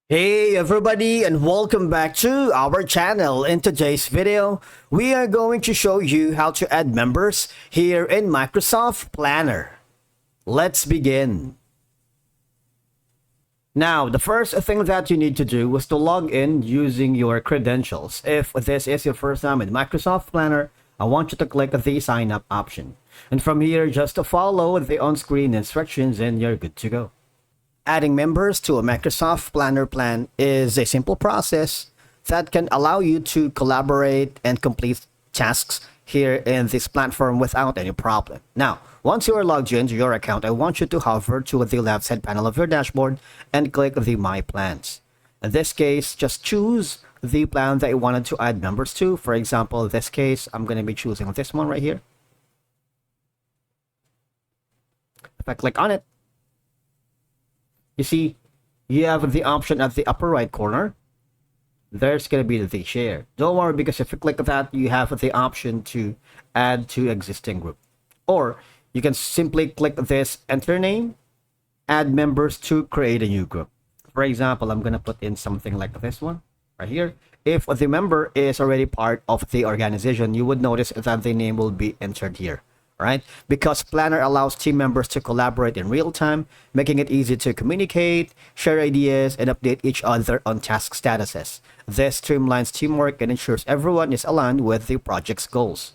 Hey everybody, and welcome back to our channel. In today's video, we are going to show you how to add members here in Microsoft Planner. Let's begin. Now, the first thing that you need to do is to log in using your credentials. If this is your first time in Microsoft Planner, I want you to click the sign up option. And from here, just to follow the on-screen instructions and you're good to go. Adding members to a Microsoft Planner plan is a simple process that can allow you to collaborate and complete tasks here in this platform without any problem. Now, once you are logged into your account, I want you to hover to the left side panel of your dashboard and click the My Plans. In this case, just choose the plan that you wanted to add members to. For example, in this case, I'm going to be choosing this one right here. If I click on it, you see, you have the option at the upper right corner. There's going to be the share. Don't worry, because if you click that, you have the option to add to existing group. Or you can simply click this enter name, add members to create a new group. For example, I'm going to put in something like this one right here. If the member is already part of the organization, you would notice that the name will be entered here. Right? Because Planner allows team members to collaborate in real time, making it easy to communicate, share ideas, and update each other on task statuses. This streamlines teamwork and ensures everyone is aligned with the project's goals.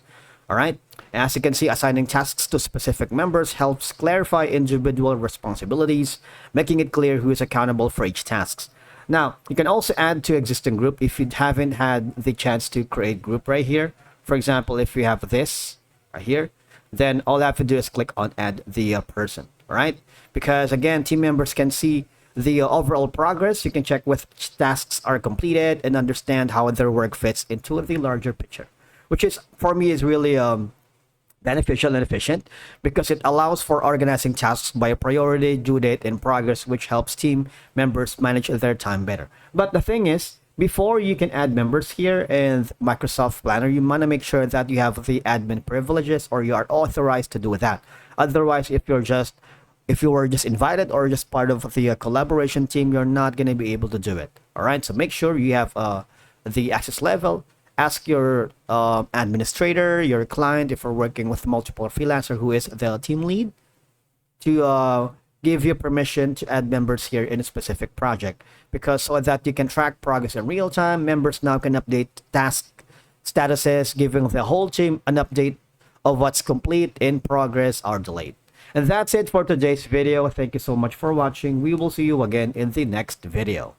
All right. As you can see, assigning tasks to specific members helps clarify individual responsibilities, making it clear who is accountable for each task. Now, you can also add to existing group if you haven't had the chance to create group right here. For example, if you have this right here, then all I have to do is click on add the person. All right, because again, team members can see the overall progress. You can check which tasks are completed and understand how their work fits into the larger picture, which is for me is really beneficial and efficient because it allows for organizing tasks by priority, due date, and progress, which helps team members manage their time better. But the thing is, before you can add members here in Microsoft Planner, you want to make sure that you have the admin privileges or you are authorized to do that. Otherwise, if you were just invited or just part of the collaboration team, you're not going to be able to do it. All right, so make sure you have the access level. Ask your administrator, your client, if you're working with multiple freelancer who is the team lead, to give you permission to add members here in a specific project, because so that you can track progress in real time. Members now can update task statuses, giving the whole team an update of what's complete, in progress, or delayed. And that's it for today's video. Thank you so much for watching. We will see you again in the next video.